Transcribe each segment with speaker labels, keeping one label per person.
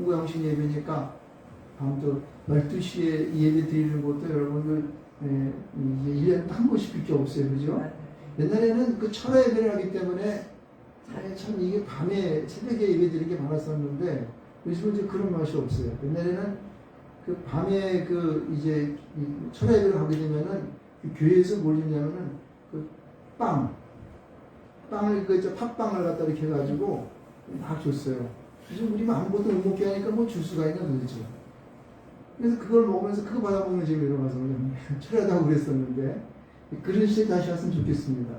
Speaker 1: 무구양식 예배니까 밤도 12시에 예배 드리는 것도 여러분들 이제 1년에 한 번씩밖에 없어요. 그죠? 옛날에는 그 철야 예배를 하기 때문에 참 이게 밤에 새벽에 예배 드리는 게 많았었는데 요즘은 이제 그런 맛이 없어요. 옛날에는 그 밤에 그 이제 철야 예배를 하게 되면은 그 교회에서 뭘 주냐면은 그 빵을 그 팥빵을 갖다 이렇게 해가지고 막 줬어요. 요즘 우리 아무것도 못 먹게 하니까 뭐 줄 수가 있나 도대체. 그래서 그걸 먹으면서 그거 받아먹는 재미로 가서 철야도 하고 그랬었는데 그런 시대 다시 왔으면 좋겠습니다.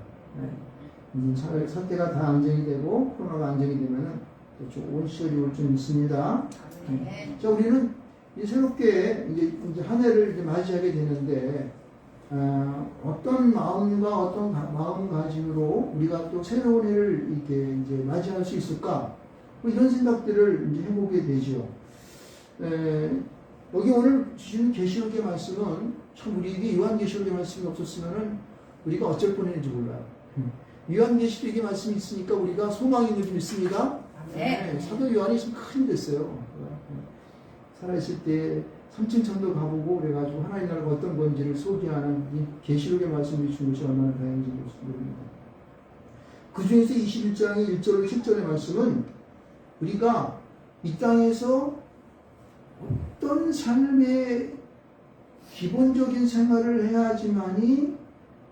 Speaker 1: 사태가 다 안정이 되고 코로나가 안정이 되면은 또 좋은 시절이 올 줄 믿습니다. 자, 우리는 이제 새롭게 이제 한 해를 이제 맞이하게 되는데 어떤 마음과 어떤 마음가짐으로 우리가 또 새로운 해를 이렇게 이제 맞이할 수 있을까? 뭐 이런 생각들을 이제 해보게 되죠. 여기 오늘 주시는 계시록의 말씀은 참 우리에게 요한계시록의 말씀이 없었으면은 우리가 어쩔 뻔했는지 몰라요. 요한계시록의 말씀이 있으니까 우리가 소망이 있는 줄 믿습니다. 네. 사도 요한이 좀 큰 힘이 됐어요. 살아있을 때 3층 천도 가보고 그래가지고 하나님 나라가 어떤 건지를 소개하는 이 계시록의 말씀을 주신 것이 얼마나 다행인지 모릅니다. 그 중에서 21장의 1절로 7절의 말씀은 우리가 이 땅에서 어떤 삶의 기본적인 생활을 해야지만이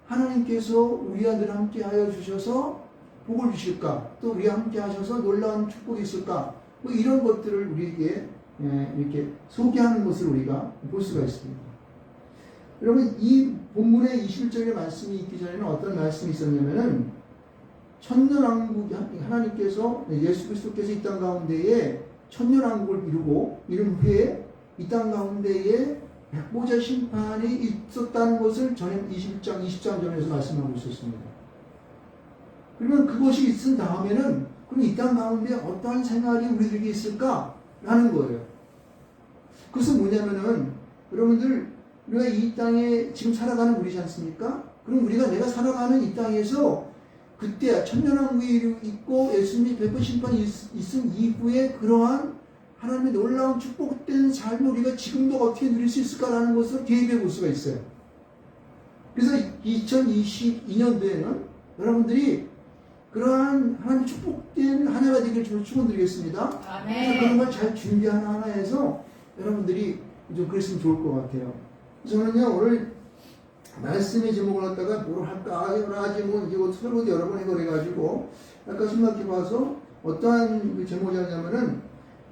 Speaker 1: 하나님께서 우리와 늘 함께 하여 주셔서 복을 주실까? 또 우리와 함께 하셔서 놀라운 축복이 있을까? 뭐 이런 것들을 우리에게 이렇게 소개하는 것을 우리가 볼 수가 있습니다. 여러분, 이 본문의 21절의 말씀이 있기 전에는 어떤 말씀이 있었냐면은 천년왕국, 하나님께서 예수 그리스도께서 이 땅 가운데에 천년왕국을 이룬 후에 이 땅 가운데에 백보자 심판이 있었다는 것을 전에 21장, 23장 전에서 말씀하고 있었습니다. 그러면 그것이 있은 다음에는 그럼 이 땅 가운데 어떠한 생활이 우리들에게 있을까? 라는 거예요. 그것은 뭐냐면은 여러분들 우리가 이 땅에 지금 살아가는 우리지 않습니까? 그럼 우리가 내가 살아가는 이 땅에서 그때 천년왕국이 있고 예수님이 백보 심판이 있은 이후에 그러한 하나님의 놀라운 축복된 삶을 우리가 지금도 어떻게 누릴 수 있을까라는 것을 계획해 볼 수가 있어요. 그래서 2022년도에는 여러분들이 그러한 하나님의 축복된 한 해가 되기를 저는 축원드리겠습니다. 아멘. 그런 걸 잘 준비하는 하나 해서 여러분들이 좀 그랬으면 좋을 것 같아요. 저는요 오늘 말씀의 제목을 갖다가 뭘 할까 여러 가지 뭐 이거 서로도 여러 번 해가지고 약간 생각해봐서 어떠한 그 제목이냐면은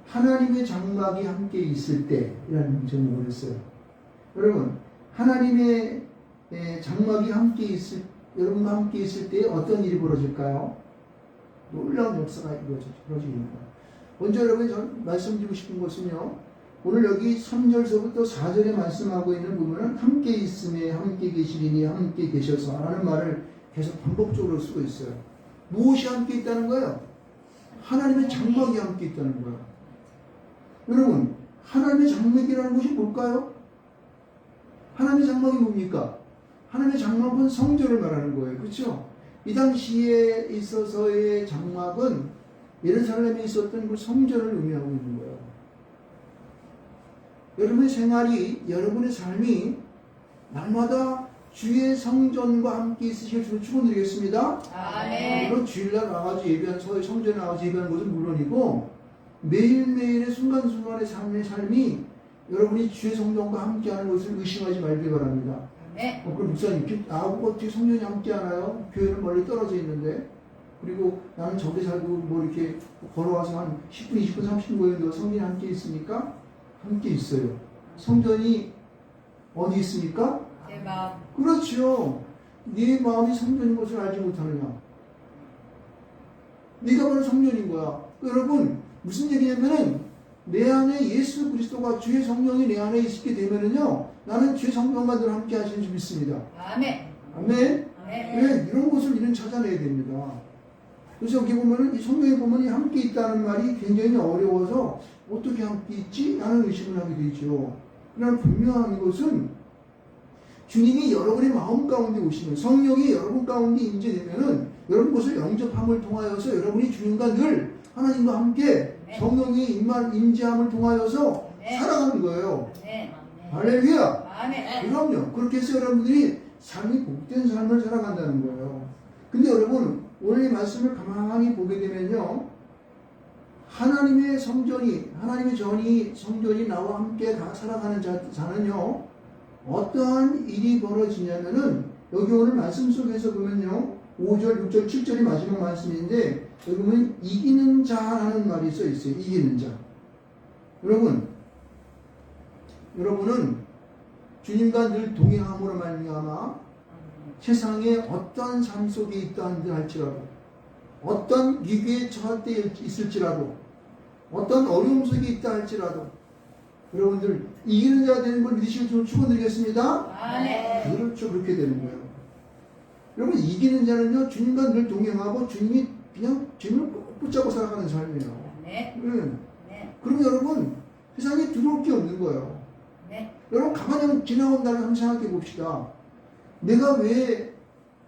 Speaker 1: 하나님의 장막이 함께 있을 때라는 제목을 했어요. 여러분 하나님의 장막이 함께 여러분과 함께 있을 때 어떤 일이 벌어질까요? 놀라운 역사가 벌어집니다. 먼저 여러분 전 말씀드리고 싶은 것은요. 오늘 여기 3절서부터 4절에 말씀하고 있는 부분은 함께 있음에 함께 계시리니 함께 계셔서 라는 말을 계속 반복적으로 쓰고 있어요. 무엇이 함께 있다는 거예요? 하나님의 장막이 함께 있다는 거예요. 여러분 하나님의 장막이라는 것이 뭘까요? 하나님의 장막이 뭡니까? 하나님의 장막은 성전을 말하는 거예요. 그렇죠? 이 당시에 있어서의 장막은 예루살렘에 있었던 그 성전을 의미하고 있는 거예요. 여러분의 생활이, 여러분의 삶이 날마다 주의 성전과 함께 있으실 줄 축원드리겠습니다. 아멘. 물론 주일날 나가서 예배한 성전에 나가서 예배하는 것은 물론이고 매일매일의 순간순간의 삶이 여러분이 주의 성전과 함께하는 것을 의심하지 말길 바랍니다. 네. 그럼 목사님, 나하고 어떻게 성전이 함께 하나요? 교회는 멀리 떨어져 있는데, 그리고 나는 저기 살고 뭐 이렇게 걸어와서 한 10분, 20분, 30분 거리인데 성전이 함께 있습니까? 함께 있어요. 성전이 어디 있습니까?
Speaker 2: 내 마음.
Speaker 1: 그렇죠. 네 마음이 성전인 것을 알지 못하느냐? 네가 바로 성전인 거야. 여러분, 무슨 얘기냐면은 내 안에 예수 그리스도가 주의 성령이 내 안에 있게 되면은요, 나는 주의 성령과 늘 함께 하시는 줄 믿습니다.
Speaker 2: 아멘.
Speaker 1: 아멘. 왜 이런 것을 우리는 찾아내야 됩니다. 그래서 여기 보면은 이 성경에 보면 함께 있다는 말이 굉장히 어려워서 어떻게 함께 있지? 라는 의심을 하게 되죠. 그러나 분명한 것은 주님이 여러분의 마음 가운데 오시면 성령이 여러분 가운데 임재되면은 여러분 것을 영접함을 통하여서 여러분이 주님과 늘 하나님과 함께 성령의 임재함을 통하여서 살아가는 거예요. 할렐루야. 그럼요. 그렇게 해서 여러분들이 삶이 복된 삶을 살아간다는 거예요. 근데 여러분 오늘 이 말씀을 가만히 보게 되면요, 하나님의 성전이 나와 함께 다 살아가는 자는요, 어떠한 일이 벌어지냐면은, 여기 오늘 말씀 속에서 보면요, 5절, 6절, 7절이 마지막 말씀인데, 여기 보면 이기는 자라는 말이 써 있어요. 이기는 자. 여러분은 주님과 늘 동행함으로 말미암아 세상에 어떠한 삶 속에 있다 할지라도, 어떤 위기에 처할 때 있을지라도, 어떤 어려움 속에 있다 할지라도, 여러분들 이기는 자 되는 걸 믿으시고 축원드리겠습니다. 그렇죠. 그렇게 되는 거예요. 여러분 이기는 자는요, 주님과 늘 동행하고 주님이 그냥 주님을 붙잡고 살아가는 삶이에요. 그러면 여러분 세상에 두려울 게 없는 거예요. 여러분 가만히 지나온다면 한번 생각해 봅시다. 내가 왜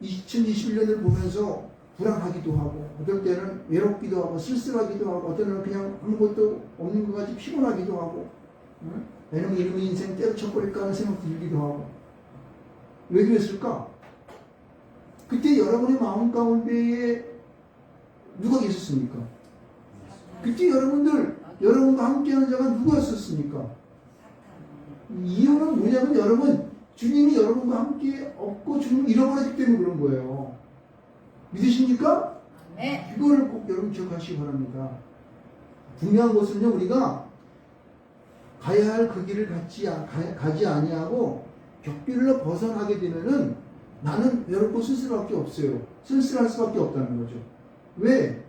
Speaker 1: 2021년을 보면서 불안하기도 하고, 어떨 때는 외롭기도 하고, 쓸쓸하기도 하고, 어떨 때는 그냥 아무것도 없는 것 같이 피곤하기도 하고, 왜냐면 이러면 인생 때려쳐버릴까 하는 생각도 들기도 하고. 왜 그랬을까? 그때 여러분의 마음 가운데에 누가 계셨습니까? 그때 여러분과 함께하는 자가 누구였었습니까? 이유는 뭐냐면 여러분, 주님이 여러분과 함께 없고 주님을 잃어버렸기 때문에 그런 거예요. 믿으십니까? 이거를 꼭 여러분 기억하시기 바랍니다. 중요한 것은요, 우리가 가야 할 그 길을 가지 아니하고 격비를 벗어나게 되면은 나는 외롭고 쓸쓸할 게 없어요. 쓸쓸할 수밖에 없다는 거죠. 왜?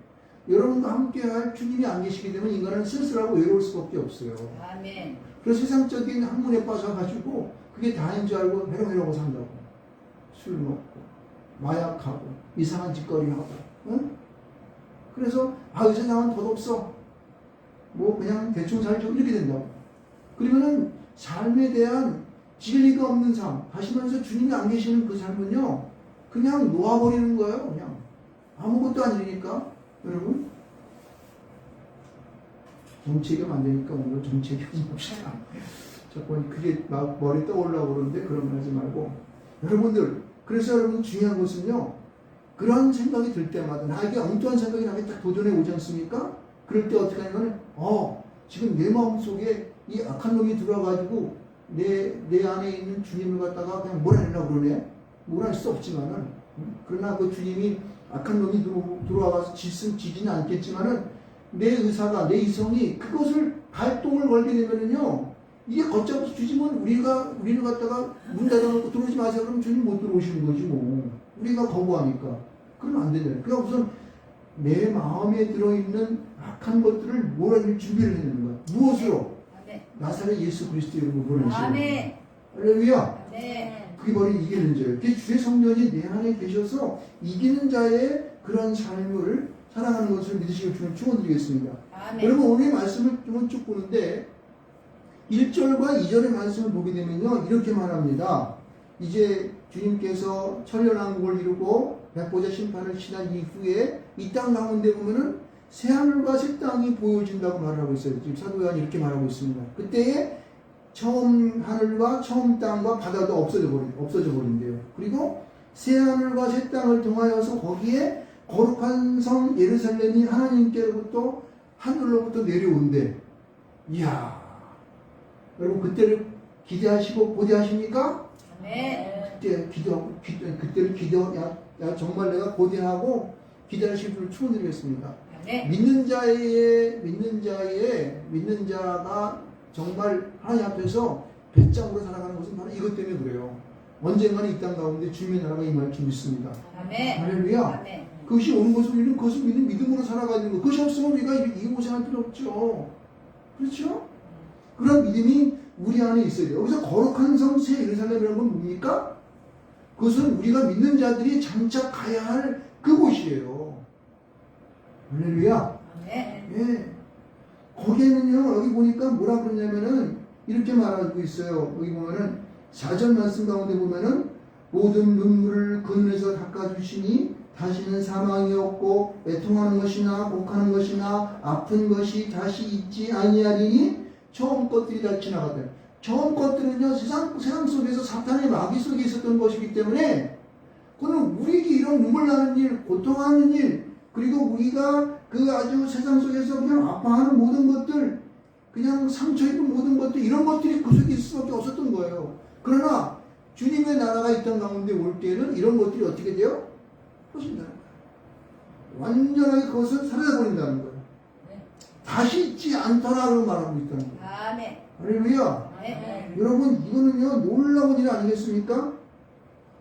Speaker 1: 여러분과 함께 할 주님이 안 계시기 때문에 인간은 쓸쓸하고 외로울 수밖에 없어요. 그래서 세상적인 학문에 빠져가지고 그게 다인 줄 알고 해롱해롱하고 산다고. 술 먹고 마약하고 이상한 짓거리하고, 응? 그래서 이 세상은 덧없어, 뭐 그냥 대충 살죠, 이렇게 된다고. 그러면은 삶에 대한 진리가 없는 삶, 다시 말해서 주님이 안 계시는 그 삶은요, 그냥 놓아버리는 거예요. 그냥 아무것도 아니니까. 여러분, 정체가 안 되니까 오늘 정체가 봅시다. 자꾸 그게 막 머리 떠올라고 그러는데 그런 말 하지 말고. 여러분들, 그래서 여러분 중요한 것은요, 그런 생각이 들 때마다, 나에게 엉뚱한 생각이 나게 딱 도전해 오지 않습니까? 그럴 때 어떻게 하냐면, 지금 내 마음 속에 이 악한 놈이 들어와가지고 내 안에 있는 주님을 갖다가 그냥 몰아내려고 그러네. 몰아낼 수 없지만은, 그러나 그 주님이 악한 놈이 들어와서 지지는 않겠지만은, 내 의사가, 내 이성이 그것을 발동을 걸게 되면은요, 이게 걷잡아서 주님은 우리를 갖다가 문 닫아놓고 들어오지 마세요. 그러면 주님 못 들어오시는 거지 뭐. 우리가 거부하니까. 그러면 안 되잖아요. 그러니까 우선 내 마음에 들어있는 악한 것들을 몰아낼 준비를 해야 되는 거야. 무엇으로? 나사렛 예수 그리스도 이름으로 몰아내시는 할렐루야. 그게 바로 이기는 자예요. 그게 주의 성령이 내 안에 계셔서 이기는 자의 그런 삶을 살아가는 것을 믿으시길 축원드리겠습니다. 여러분 오늘 말씀을 쭉 보는데 1절과 2절의 말씀을 보게 되면요, 이렇게 말합니다. 이제 주님께서 천년왕국을 이루고 백보자 심판을 지난 이후에 이 땅 가운데 보면은 새하늘과 새 땅이 보여진다고 말하고 있어요. 지금 사도 요한이 이렇게 말하고 있습니다. 그때에 처음 하늘과 처음 땅과 바다도 없어져 버린대요. 그리고 새하늘과 새 땅을 통하여서 거기에 거룩한 성 예루살렘이 하나님께로부터 하늘로부터 내려온대. 이야, 여러분 그때를 기대하시고 고대하십니까? 그때를 정말 내가 고대하고 기대하실 줄을 축원드리겠습니다. 믿는 자가 정말 하나님 앞에서 배짱으로 살아가는 것은 바로 이것 때문에 그래요. 언젠가는 이 땅 가운데 주님의 나라가 임할 줄 믿습니다. 할렐루야. 그것이 오는 것을 우리는 그것을 믿음으로 살아가야 되는 거. 그것이 없으면 우리가 이 고생할 필요 없죠. 그렇죠? 그런 믿음이 우리 안에 있어야 돼요. 여기서 거룩한 성 새 예루살렘이라는 건 뭡니까? 그것은 우리가 믿는 자들이 장차 가야 할 그곳이에요. 할렐루야. 예. 거기에는요, 여기 보니까 뭐라 그러냐면은 이렇게 말하고 있어요. 여기 보면은 4절 말씀 가운데 보면은 모든 눈물을 그 눈에서 닦아주시니 다시는 사망이 없고 애통하는 것이나 곡하는 것이나 아픈 것이 다시 있지 아니하리니 처음 것들이 다 지나가다. 처음 것들은요 세상 속에서 사탄의 마귀 속에 있었던 것이기 때문에 그는 우리에게 이런 눈물 나는 일, 고통하는 일, 그리고 우리가 그 아주 세상 속에서 그냥 아파하는 모든 것들, 그냥 상처 입은 모든 것들, 이런 것들이 그 속에 있을 수밖에 없었던 거예요. 그러나 주님의 나라가 있던 가운데 올 때는 이런 것들이 어떻게 돼요? 퍼진다는 거예요. 완전하게 그것을 사라져버린다는 거예요.
Speaker 2: 네.
Speaker 1: 다시 있지 않더라라고 말하고 있다는 거예요.
Speaker 2: 아멘.
Speaker 1: 할렐루야.
Speaker 2: 네.
Speaker 1: 여러분 이거는요 놀라운 일 아니겠습니까?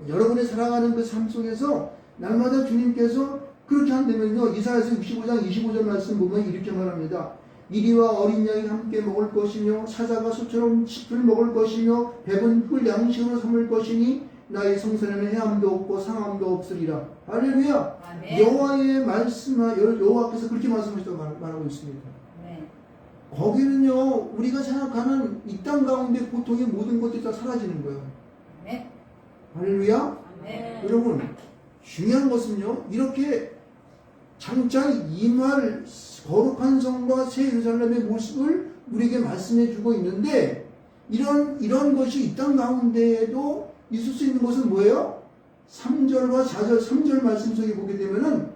Speaker 1: 여러분의 살아가는 그 삶 속에서 날마다 주님께서 그렇게 한다면요 이사야서 65장 25절 말씀 보면 이렇게 말합니다. 이리와 어린 양이 함께 먹을 것이며 사자가 소처럼 짚을 먹을 것이며 배분 꿀 양식으로 삼을 것이니 나의 성전에는 해함도 없고 상함도 없으리라. 할렐루야.
Speaker 2: 아멘.
Speaker 1: 여호와의 말씀, 여호와께서 그렇게 말씀하시다고 말하고 있습니다.
Speaker 2: 네.
Speaker 1: 거기는요 우리가 생각하는 이 땅 가운데 고통의 모든 것들이 다 사라지는 거예요.
Speaker 2: 네.
Speaker 1: 할렐루야.
Speaker 2: 네.
Speaker 1: 여러분 중요한 것은요 이렇게 장차 임할 거룩한 성과 새 예루살렘의 모습을 우리에게 말씀해 주고 있는데 이런 것이 이 땅 가운데에도 있을 수 있는 것은 뭐예요? 3절과 4절 3절 말씀 속에 보게 되면은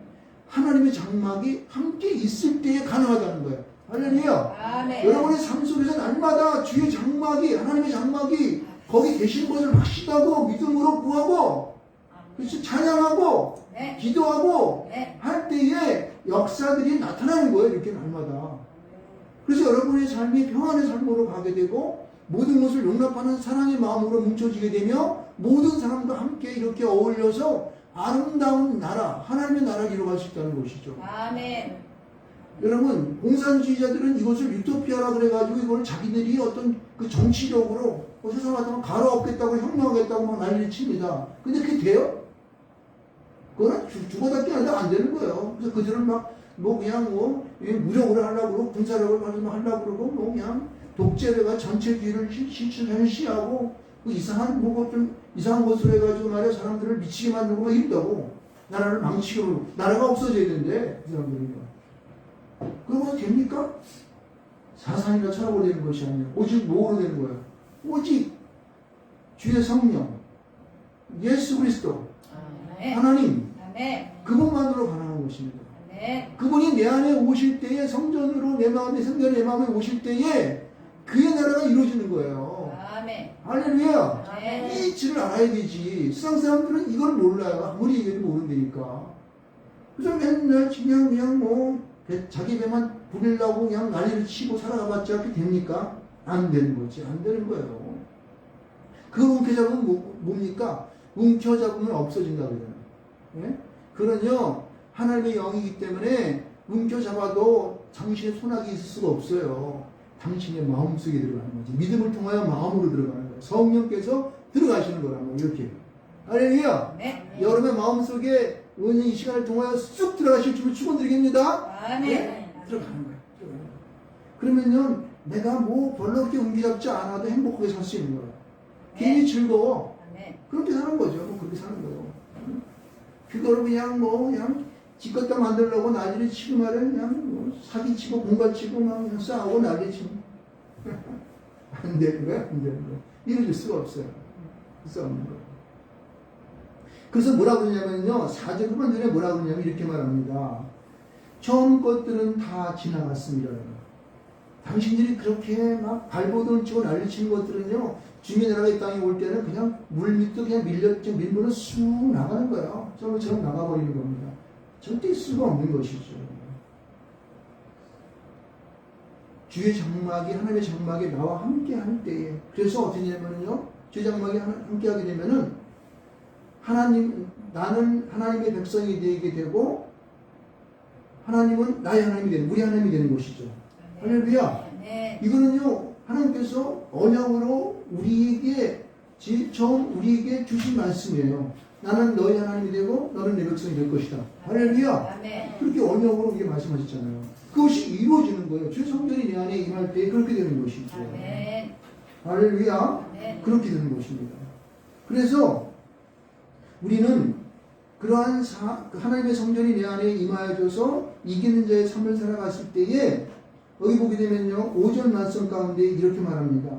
Speaker 1: 하나님의 장막이 함께 있을 때에 가능하다는 거예요. 할렐루야.
Speaker 2: 아멘.
Speaker 1: 여러분의 삶 속에서 날마다 주의 장막이 하나님의 장막이 거기 계신 것을 확신하고 믿음으로 구하고 그래서 찬양하고
Speaker 2: 네.
Speaker 1: 기도하고
Speaker 2: 네.
Speaker 1: 할 때에 역사들이 나타나는 거예요. 이렇게 날마다. 그래서 여러분의 삶이 평안의 삶으로 가게 되고 모든 것을 용납하는 사랑의 마음으로 뭉쳐지게 되며 모든 사람과 함께 이렇게 어울려서 아름다운 나라, 하나님의 나라를 이루어갈 수 있다는 것이죠.
Speaker 2: 아멘.
Speaker 1: 여러분 공산주의자들은 이것을 유토피아라 그래가지고 이걸 자기들이 어떤 그 정치적으로 세상 같으면 가로엎겠다고 혁명하겠다고 막 난리를 칩니다. 근데 그게 돼요? 그거는 죽어닫기 하다 안 되는 거예요. 그래서 그들은 그냥 무력으로 하려고 그러고 군사력을 하려고 그러고 그냥 독재가 전체주의를 실시하고 이상한 좀 이상한 것으로 해가지고 말이야 사람들을 미치게 만들고 막 이런다고 나라를 망치고 나라가 없어져야 된대 그 사람들이. 그러면 됩니까? 사상이나 철학으로 되는 것이 아니에요. 오직 뭐로 되는 거예요? 오직 주의 성령, 예수 그리스도,
Speaker 2: 아멘.
Speaker 1: 하나님,
Speaker 2: 아멘.
Speaker 1: 그분만으로 가능한 것입니다.
Speaker 2: 아멘.
Speaker 1: 그분이 내 안에 오실 때에 성전으로 내 마음에 성전에 내 마음에 오실 때에 그의 나라가 이루어지는 거예요.
Speaker 2: 아멘.
Speaker 1: 할렐루야.
Speaker 2: 아멘.
Speaker 1: 이 이치를 알아야 되지. 세상 사람들은 이걸 몰라요. 아무리 얘기해도 모른다니까. 그래서 맨날 그냥 자기 배만 부리려고 그냥 난리를 치고 살아가봤자 그게 됩니까? 안 되는 거지. 안 되는 거예요. 그 움켜잡으면 뭡니까? 움켜잡으면 없어진다 그러잖아요. 예? 그런요, 하나님의 영이기 때문에 움켜잡아도 당신의 손아귀 있을 수가 없어요. 당신의 마음속에 들어가는 거지. 믿음을 통하여 마음으로 들어가는 거예요. 성령께서 들어가시는 거라고, 이렇게. 할렐루야!
Speaker 2: 네.
Speaker 1: 여러분의 마음속에 오늘 이 시간을 통하여 쑥 들어가실 줄을 축원드리겠습니다.
Speaker 2: 아멘.
Speaker 1: 예? 들어가는 거예요. 들어가는 거예요. 그러면요, 내가 별로 그렇게 움켜잡지 않아도 행복하게 살 수 있는 거예요. 괜히 즐거워.
Speaker 2: 아멘.
Speaker 1: 그렇게 사는 거죠. 그렇게 사는 거예요. 그거를 그냥 지껏다 만들려고 난리를 치고 말이야. 그냥 사기치고 공갈치고 막 그냥 싸우고 난리치고. 안 되는 거야. 안 되는 거야. 이루어질 수가 없어요. 그래서 없는 거예요. 그래서 뭐라 그러냐면요. 4절 후반전에 뭐라 그러냐면 이렇게 말합니다. 처음 것들은 다 지나갔습니다. 당신들이 그렇게 막 발버둥을 치고 난리치는 것들은요. 주님의 나라가 이 땅에 올 때는 그냥 물밑도 그냥 밀물은 쑥 나가는 거예요. 저처럼 나가버리는 겁니다. 절대 있을 수가 없는 것이죠. 주의 장막이 하나님의 장막에 나와 함께 할 때에 그래서 어떻게 되냐면요. 주의 장막이 함께 하게 되면은 나는 하나님의 백성이 되게 되고 하나님은 나의 하나님이 되는 우리 하나님이 되는 것이죠. 할렐루야.
Speaker 2: 네.
Speaker 1: 이거는요 하나님께서 언약으로 우리에게 제일 처음 우리에게 주신 말씀이에요. 나는 너희 하나님이 되고 너는 내 백성이 될 것이다. 할렐루야.
Speaker 2: 아멘.
Speaker 1: 그렇게 언약으로 우리에게 말씀하셨잖아요. 그것이 이루어지는 거예요. 주의 성전이 내 안에 임할 때 그렇게 되는 것이죠.
Speaker 2: 아멘.
Speaker 1: 할렐루야.
Speaker 2: 아멘.
Speaker 1: 그렇게 되는 것입니다. 그래서 우리는 그러한 하나님의 성전이 내 안에 임하여져서 이기는 자의 삶을 살아갔을 때에 여기 보게 되면요 5절 말씀 가운데 이렇게 말합니다.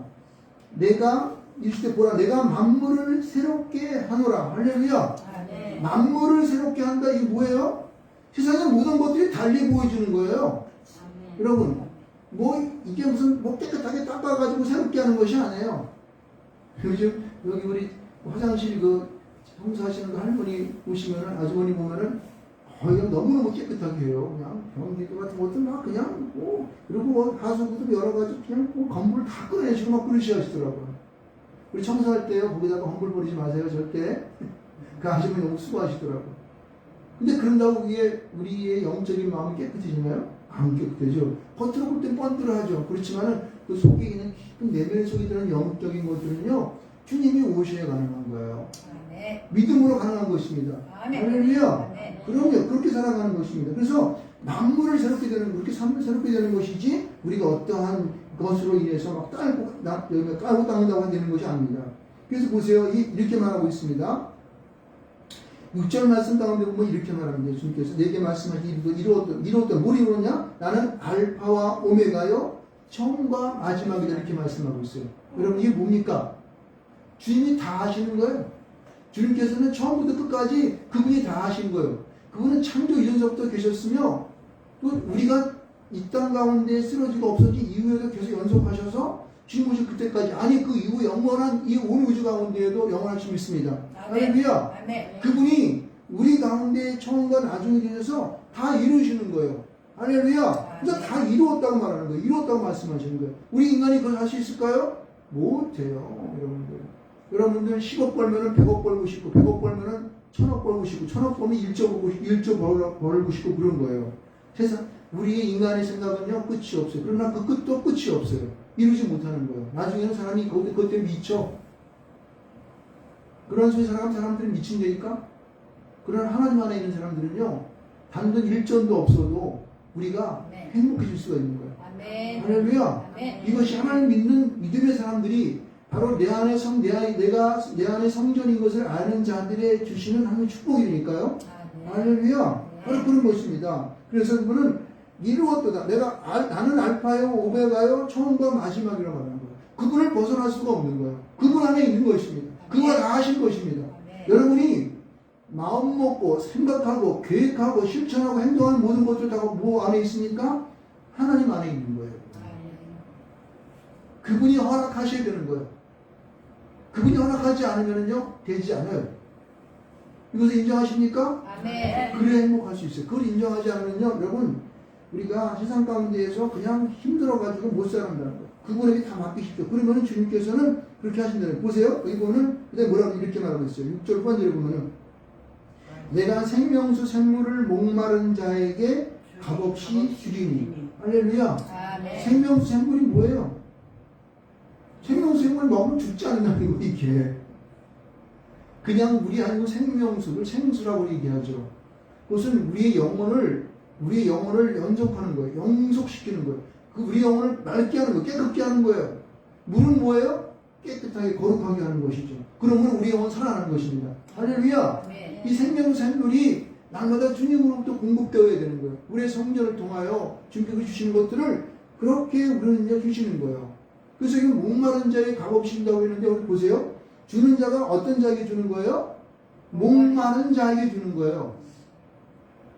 Speaker 1: 내가 이르시되 보라 내가 만물을 새롭게 하노라. 할렐루야.
Speaker 2: 아멘.
Speaker 1: 만물을 새롭게 한다. 이게 뭐예요? 세상의 모든 것들이 달리 보여주는 거예요. 여러분 뭐 이게 무슨 뭐 깨끗하게 닦아가지고 새롭게 하는 것이 아니에요. 요즘 여기 우리 화장실 그 청소하시는 그 할머니 보시면은 아주머니 보면은 거의 너무너무 깨끗하게 해요. 그냥 변기도 같은 것도 막 그냥 뭐 그리고 뭐 하수구도 여러 가지 그냥 뭐 건물 다 꺼내시고 막 그러시 하시더라고요. 우리 청소할 때요 거기다가 험불 버리지 마세요 절대. 그 아주머니 너무 수고하시더라고요. 근데 그런다고 그게 우리의 영적인 마음이 깨끗해지나요? 안 깨끗해져. 겉으로 볼 땐 뻔들하죠. 그렇지만은 그 속에 있는 깊은 내면 속에 드는 영적인 것들은요 주님이 오셔야 가능한 거예요.
Speaker 2: 아멘.
Speaker 1: 믿음으로 가능한 것입니다.
Speaker 2: 아멘.
Speaker 1: 할렐루야.
Speaker 2: 아멘.
Speaker 1: 그럼요. 그렇게 살아가는 것입니다. 그래서 만물을 새롭게 되는 그렇게 삶을 새롭게 되는 것이지 우리가 어떠한 것으로 인해서 막 깔고 닦는다고 되는 것이 아닙니다. 그래서 보세요. 이렇게 말하고 있습니다. 6절 말씀 가운데 보면 이렇게 말합니다. 주님께서 내게 말씀하시기 이루었다. 뭘 이루었냐? 나는 알파와 오메가요 처음과 마지막이다 이렇게 말씀하고 있어요. 여러분 이게 뭡니까? 주님이 다 하시는 거예요. 주님께서는 처음부터 끝까지 그분이 다 하신 거예요. 그분은 창조 이전서부터 계셨으며 또 우리가 이 땅 가운데 쓰러지고 없어진 이후에도 계속 연속하셔서 지금 오실 그때까지 아니 그 이후 영원한 이 온 우주 가운데에도 영원하심이 있습니다. 할렐루야.
Speaker 2: 아멘.
Speaker 1: 그분이 우리 가운데 처음과 나중에 계셔서 다 이루시는 거예요. 할렐루야. 그래서 다 이루었다고 말하는 거예요. 이루었다고 말씀하시는 거예요. 우리 인간이 그걸 할 수 있을까요? 못해요. 여러분들 10억 벌면은 100억 벌고 싶고 100억 벌면은 1000억 벌고 싶고 1000억 벌면 1조 벌고 싶고 그런 거예요. 세상 우리의 인간의 생각은요 끝이 없어요. 그러나 그 끝도 끝이 없어요. 이루지 못하는 거예요. 나중에는 사람이 그것 때문에 미쳐. 그런 소리 살아가면 사람들은 미친다니까? 그러나 하나님 안에 있는 사람들은요 단돈 1전도 없어도 우리가
Speaker 2: 네.
Speaker 1: 행복해질 수가 있는 거예요.
Speaker 2: 아멘.
Speaker 1: 할렐루야.
Speaker 2: 아멘.
Speaker 1: 이것이 하나님 믿는 믿음의 사람들이 바로 내 안에 성전인 것을 아는 자들의 주시는 하나님의 축복이니까요. 할렐루야. 바로 그런 것입니다. 그래서 그분은 이루었도다. 나는 알파요, 오메가요, 처음과 마지막이라고 말하는 거예요. 그분을 벗어날 수가 없는 거예요. 그분 안에 있는 것입니다. 그가 다 하신 것입니다. 여러분이 마음 먹고 생각하고 계획하고 실천하고 행동하는 모든 것들 다 뭐 안에 있습니까? 하나님 안에 있는 거예요. 그분이 허락하셔야 되는 거예요. 그분이 허락하지 않으면요 되지 않아요. 이것을 인정하십니까?
Speaker 2: 아멘.
Speaker 1: 그래야 행복할 수 있어요. 그걸 인정하지 않으면요 여러분 우리가 세상 가운데에서 그냥 힘들어가지고 못 살아간다는 거예요. 그분에게 다 맡기십시오. 그러면 주님께서는 그렇게 하신다는 거예요. 보세요. 여기 보면 뭐라고 이렇게 말하고 있어요. 6절 후반절에 보면은 내가 생명수 생물을 목마른 자에게 값없이 주리니. 할렐루야.
Speaker 2: 아멘.
Speaker 1: 생명수 생물이 뭐예요? 생명수 생물 먹으면 죽지 않는다는 거 이게. 그냥 물이 아니고 생명수를 생수라고 얘기하죠. 그것은 우리의 영혼을 연속하는 거예요. 영속시키는 거예요. 그 우리 영혼을 맑게 하는 거예요. 깨끗게 하는 거예요. 물은 뭐예요? 깨끗하게 거룩하게 하는 것이죠. 그러면 우리 영혼 살아나는 것입니다. 할렐루야.
Speaker 2: 아멘.
Speaker 1: 이 생명수 생물이 날마다 주님으로부터 공급되어야 되는 거예요. 우리의 성전을 통하여 주님께서 주시는 것들을 그렇게 우리는 주시는 거예요. 그래서 이 목마른 자에 값없이 준다고 했는데 여기 보세요. 주는 자가 어떤 자에게 주는 거예요? 목마른 자에게 주는 거예요.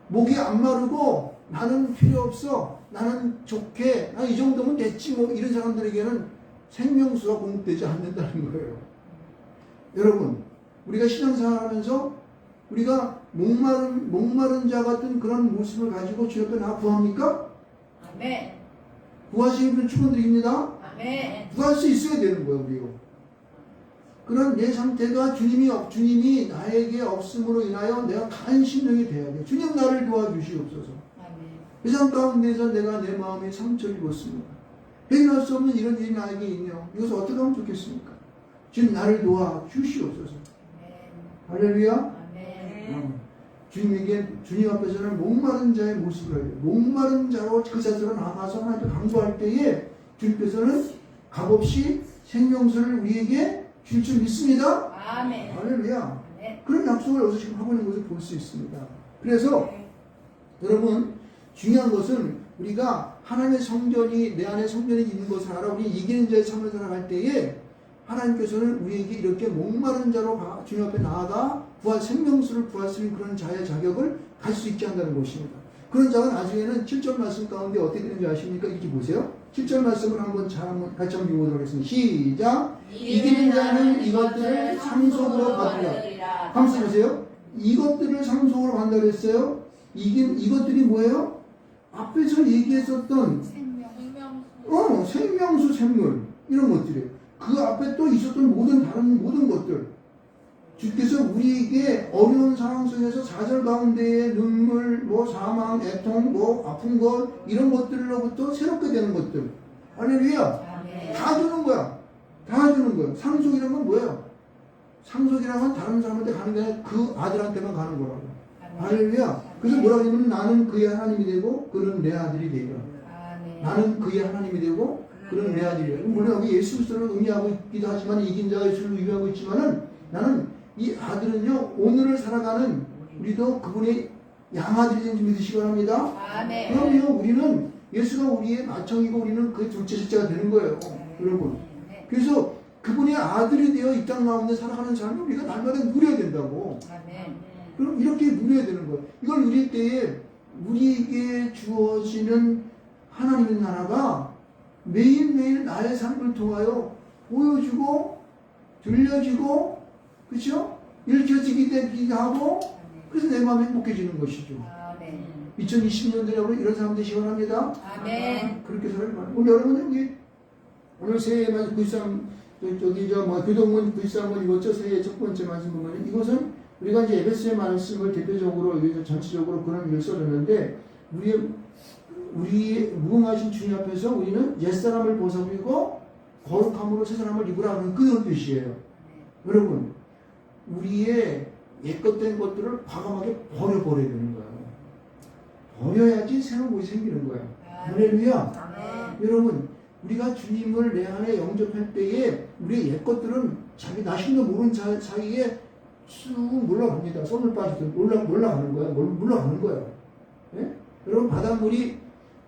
Speaker 1: 목이 안 마르고 나는 필요 없어. 나는 좋게. 이 정도면 됐지 뭐 이런 사람들에게는 생명수가 공급되지 않는다는 거예요. 여러분 우리가 신앙생활 하면서 우리가 목마른 자 같은 그런 모습을 가지고 주 옆에 나 구합니까?
Speaker 2: 아멘.
Speaker 1: 구하시는 분 축원드립니다.
Speaker 2: 아멘.
Speaker 1: 구할 수 있어야 되는 거예요, 우리가. 그런 내 상태가 주님이 나에게 없음으로 인하여 내가 간신령이 돼야 돼요. 주님 나를 도와주시옵소서.
Speaker 2: 아멘.
Speaker 1: 세상 가운데서 내가 내 마음에 상처를 입었습니다. 해결할 수 없는 이런 일이 나에게 있네요. 이것을 어떻게 하면 좋겠습니까? 주님 나를 도와주시옵소서. 할렐루야.
Speaker 2: 아멘.
Speaker 1: 주님 앞에서는 목마른 자의 모습을 해요. 목마른 자로 그 자세로 나가서 하나님께 강구할 때에 주님께서는 값없이 생명수를 우리에게 줄 줄 믿습니다.
Speaker 2: 아멘.
Speaker 1: 할렐루야.
Speaker 2: 아멘.
Speaker 1: 그런 약속을 여기서 지금 하고 있는 것을 볼 수 있습니다. 그래서 여러분 중요한 것은 우리가 하나님의 성전이 내 안에 성전이 있는 것을 알아 우리 이기는 자의 삶을 살아갈 때에 하나님께서는 우리에게 이렇게 목마른 자로 주님 앞에 나아가 생명수를 부활시키는 그런 자의 자격을 가질 수 있게 한다는 것입니다. 그런 자가 나중에는 7절 말씀 가운데 어떻게 되는지 아십니까? 이렇게 보세요. 7절 말씀을 한번 같이 한번 읽어보도록 하겠습니다. 시작! 이기는 자는 이것들을 상속으로 받으리라. 한번 보세요. 이것들을 상속으로 받는다고 했어요. 이것들이 뭐예요? 앞에서 얘기했었던 생명수 샘물 이런 것들이에요. 그 앞에 또 있었던 다른 모든 것들 주께서 우리에게 어려운 상황 속에서 사절 가운데의 눈물, 사망, 애통, 아픈 것 이런 것들로부터 새롭게 되는 것들 할렐루야 다 주는 거야. 다 주는 거야. 상속이란 건 뭐예요? 상속이란 건 다른 사람한테 가는 게 아니라 그 아들한테만 가는 거라고. 할렐루야. 그래서 뭐라고 하냐면 나는 그의 하나님이 되고 그는 내 아들이 되리라. 나는 그의 하나님이 되고 그는 내 아들이라. 물론 여기 예수 그리스도를 의미하고 있기도 하지만 이긴 자가 예수를 의미하고 있지만은 나는 이 아들은요 오늘을 살아가는 우리도 그분의 양아들이 된 줄 믿으시기 바랍니다. 그럼요 우리는 예수가 우리의 마청이고 우리는 그의 둘째 셋째가 되는 거예요. 여러분. 그래서 그분의 아들이 되어 이 땅 가운데 살아가는 삶을 우리가 날마다 누려야 된다고. 그럼 이렇게 누려야 되는 거예요. 이걸 누릴 때에 우리에게 주어지는 하나님의 나라가 매일매일 나의 삶을 통하여 보여주고 들려지고 그렇죠? 읽혀지기도 하고 그래서 내 마음이 행복해지는 것이죠. 2020년도에 이런 사람 되시기 바랍니다. 그렇게 살아야 돼요. 여러분 여기 오늘 새해 말씀 93 교동문 93번 읽었죠? 새해 첫 번째 말씀 보면 이것은 우리가 이제 에베소의 말씀을 대표적으로 전체적으로 그런 일을 써줬는데 우리의 무궁하신 주님 앞에서 우리는 옛사람을 벗어버리고 거룩함으로 새 사람을 입으라는 그런 뜻이에요. 여러분 우리의 옛것된 것들을 과감하게 버려버려야 되는 거예요. 버려야지 새로운 것이 생기는 거예요. 할렐루야. 여러분 우리가 주님을 내 안에 영접할 때에 우리의 옛것들은 자기 나신도 모르는 사이에 쑥 올라갑니다. 썸을 빠지듯 올라가는 거야. 물러가는 거예요. 예? 여러분 바닷물이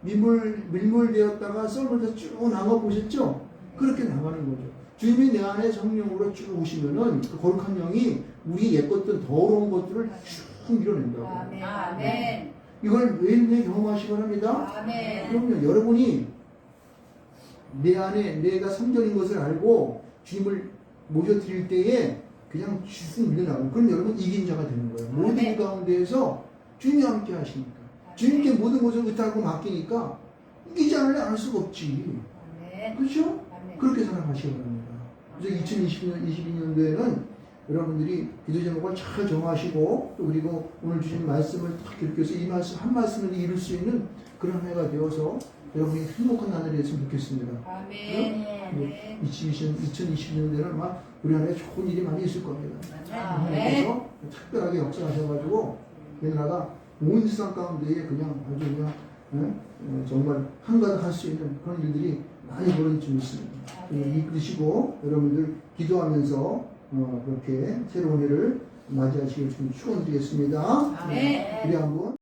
Speaker 1: 밀물되었다가 썰물에서 쭉 나가 보셨죠? 그렇게 나가는 거죠. 주님이 내 안에 성령으로 쭉 오시면은 그 거룩한 영이 우리 옛것들 더러운 것들을 쭉 밀어낸다고. 이걸 매일매일 경험하시기 바랍니다. 그럼요. 여러분이 내 안에 내가 성전인 것을 알고 주님을 모셔드릴 때에 그냥 쭉 밀려나가는 그럼 여러분 이긴 자가 되는 거예요. 모든 가운데에서 주님이 함께 하시니까 주님께 모든 것을 의탁하고 맡기니까 이기지 않을 수가 없지. 그렇죠? 그렇게 살아가시기 바랍니다. 그래서 2022년도에는 여러분들이 기도 제목을 잘 정하시고 또 그리고 오늘 주신 말씀을 딱 기록해서 이 말씀 한 말씀을 이룰 수 있는 그런 해가 되어서 여러분이 행복한 나날이 됐으면 좋겠습니다. 2020년대는 아마 우리 안에 좋은 일이 많이 있을 겁니다. 그래서 특별하게 역사하셔가지고 이 나라가 온 세상 가운데에 그냥 아주 그냥 정말 한가득 할 수 있는 그런 일들이 많이 벌어질 줄 믿습니다. 이끄시고 여러분들 기도하면서 그렇게 새로운 해를 맞이하시길 좀 축원드리겠습니다. 우리 한번